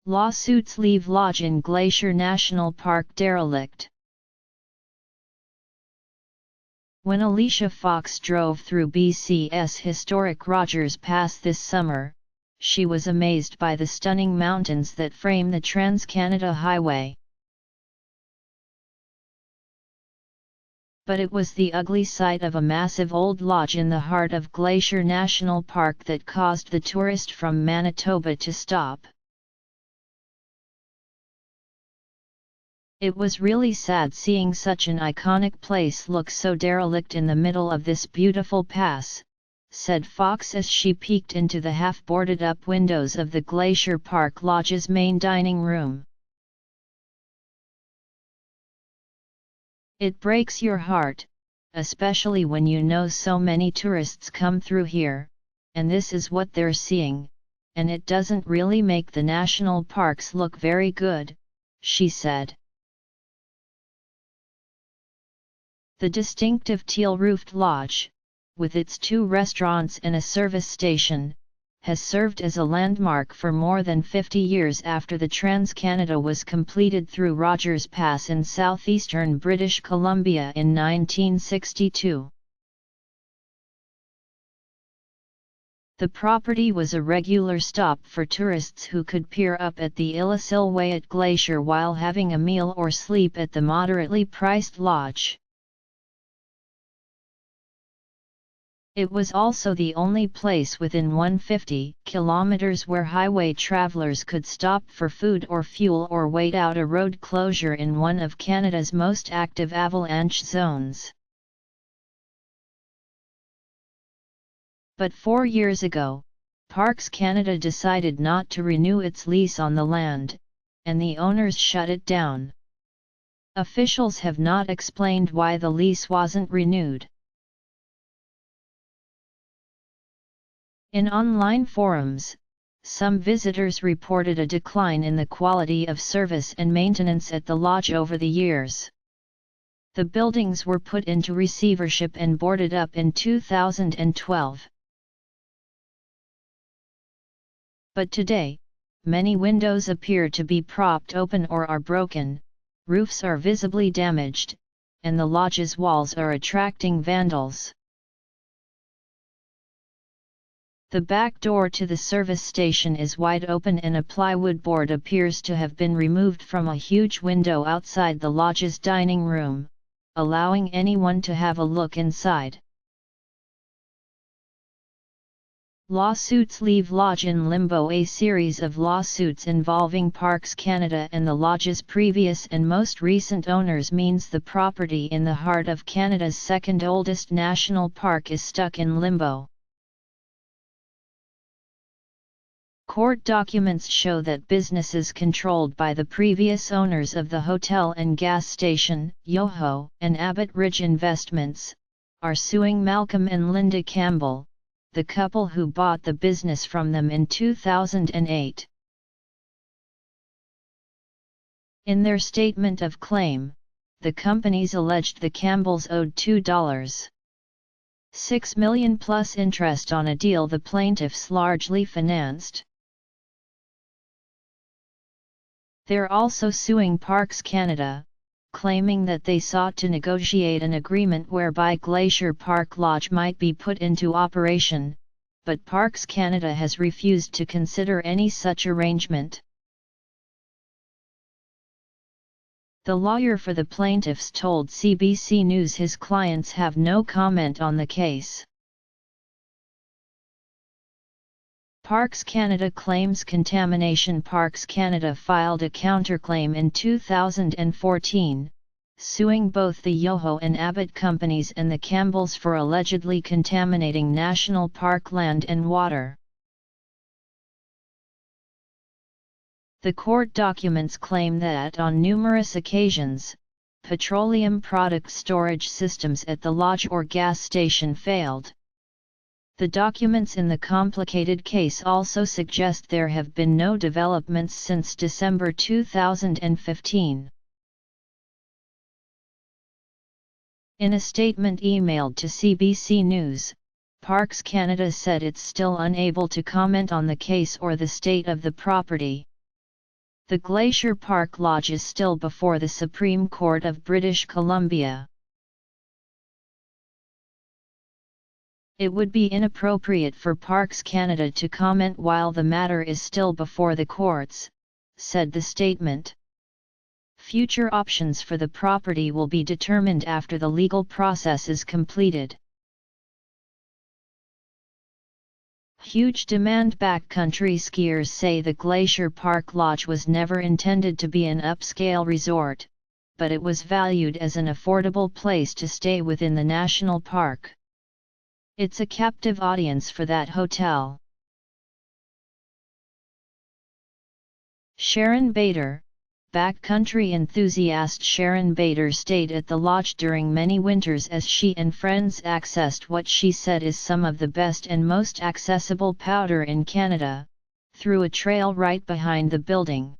Lawsuits leave lodge in Glacier National Park derelict. When Alicia Fox drove through BC's historic Rogers Pass this summer, she was amazed by the stunning mountains that frame the Trans-Canada Highway. But it was the ugly sight of a massive old lodge in the heart of Glacier National Park that caused the tourist from Manitoba to stop. "It was really sad seeing such an iconic place look so derelict in the middle of this beautiful pass," said Fox as she peeked into the half-boarded-up windows of the Glacier Park Lodge's main dining room. "It breaks your heart, especially when you know so many tourists come through here, and this is what they're seeing, and it doesn't really make the national parks look very good," she said. The distinctive teal-roofed lodge, with its 2 restaurants and a service station, has served as a landmark for more than 50 years after the Trans-Canada was completed through Rogers Pass in southeastern British Columbia in 1962. The property was a regular stop for tourists who could peer up at the Illecillewaet Glacier while having a meal or sleep at the moderately priced lodge. It was also the only place within 150 kilometers where highway travelers could stop for food or fuel or wait out a road closure in one of Canada's most active avalanche zones. But 4 years ago, Parks Canada decided not to renew its lease on the land, and the owners shut it down. Officials have not explained why the lease wasn't renewed. In online forums, some visitors reported a decline in the quality of service and maintenance at the lodge over the years. The buildings were put into receivership and boarded up in 2012. But today, many windows appear to be propped open or are broken, roofs are visibly damaged, and the lodge's walls are attracting vandals. The back door to the service station is wide open and a plywood board appears to have been removed from a huge window outside the lodge's dining room, allowing anyone to have a look inside. Lawsuits leave lodge in limbo. A series of lawsuits involving Parks Canada and the lodge's previous and most recent owners means the property in the heart of Canada's second oldest national park is stuck in limbo. Court documents show that businesses controlled by the previous owners of the hotel and gas station, Yoho and Abbott Ridge Investments, are suing Malcolm and Linda Campbell, the couple who bought the business from them in 2008. In their statement of claim, the companies alleged the Campbells owed $2.6 million plus interest on a deal the plaintiffs largely financed. They're also suing Parks Canada, claiming that they sought to negotiate an agreement whereby Glacier Park Lodge might be put into operation, but Parks Canada has refused to consider any such arrangement. The lawyer for the plaintiffs told CBC News his clients have no comment on the case. Parks Canada claims contamination. Parks Canada filed a counterclaim in 2014, suing both the Yoho and Abbott companies and the Campbells for allegedly contaminating national park land and water. The court documents claim that on numerous occasions, petroleum product storage systems at the lodge or gas station failed. The documents in the complicated case also suggest there have been no developments since December 2015. In a statement emailed to CBC News, Parks Canada said it's still unable to comment on the case or the state of the property. The Glacier Park Lodge is still before the Supreme Court of British Columbia. It would be inappropriate for Parks Canada to comment while the matter is still before the courts, said the statement. Future options for the property will be determined after the legal process is completed. Huge demand. Backcountry skiers say the Glacier Park Lodge was never intended to be an upscale resort, but it was valued as an affordable place to stay within the national park. It's a captive audience for that hotel. Sharon Bader, backcountry enthusiast Sharon Bader stayed at the lodge during many winters as she and friends accessed what she said is some of the best and most accessible powder in Canada, through a trail right behind the building.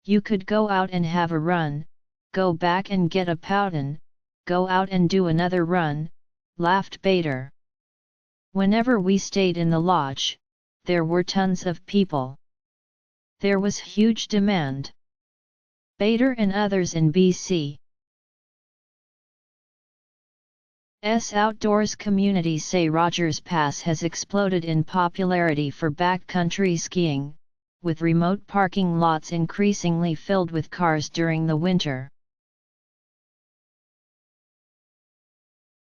You could go out and have a run, go back and get a powder, go out and do another run, laughed Bader. Whenever we stayed in the lodge, there were tons of people. There was huge demand. Bader and others in BC's outdoors community say Rogers Pass has exploded in popularity for backcountry skiing, with remote parking lots increasingly filled with cars during the winter.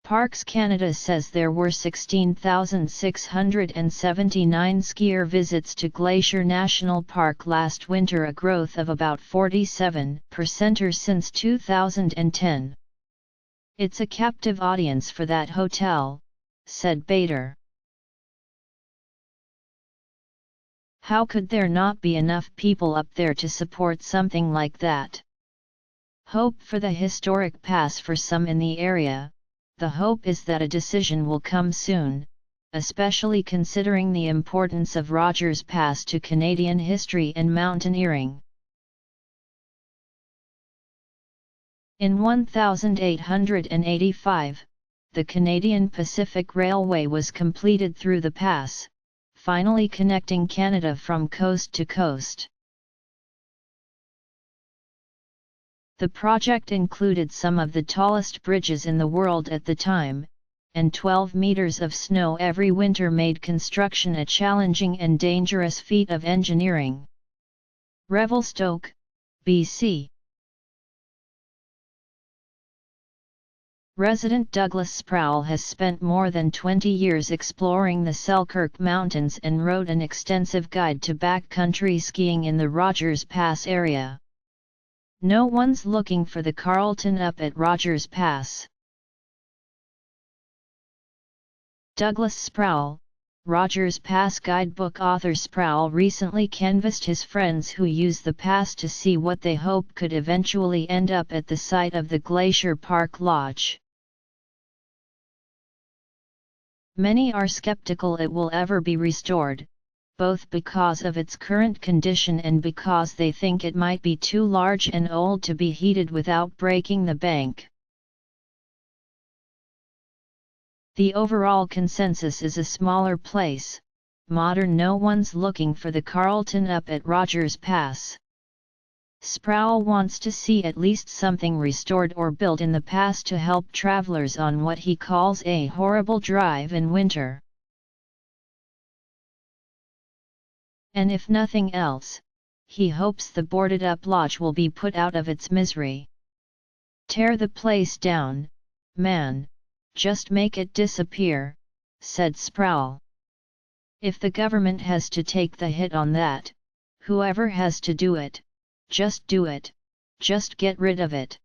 Parks Canada says there were 16,679 skier visits to Glacier National Park last winter, a growth of about 47% since 2010. It's a captive audience for that hotel, said Bader. How could there not be enough people up there to support something like that? Hope for the historic pass for some in the area. The hope is that a decision will come soon, especially considering the importance of Rogers Pass to Canadian history and mountaineering. In 1885, the Canadian Pacific Railway was completed through the pass, finally connecting Canada from coast to coast. The project included some of the tallest bridges in the world at the time, and 12 meters of snow every winter made construction a challenging and dangerous feat of engineering. Revelstoke, BC. Resident Douglas Sproul has spent more than 20 years exploring the Selkirk Mountains and wrote an extensive guide to backcountry skiing in the Rogers Pass area. No one's looking for the Carlton up at Rogers Pass. Douglas Sproul, Rogers Pass guidebook author. Sproul recently canvassed his friends who use the pass to see what they hope could eventually end up at the site of the Glacier Park Lodge. Many are skeptical it will ever be restored, both because of its current condition and because they think it might be too large and old to be heated without breaking the bank. The overall consensus is a smaller place, modern. No one's looking for the Carlton up at Rogers Pass. Sproul wants to see at least something restored or built in the pass to help travelers on what he calls a horrible drive in winter. And if nothing else, he hopes the boarded-up lodge will be put out of its misery. Tear the place down, man, just make it disappear, said Sproul. If the government has to take the hit on that, whoever has to do it, just do it, just get rid of it.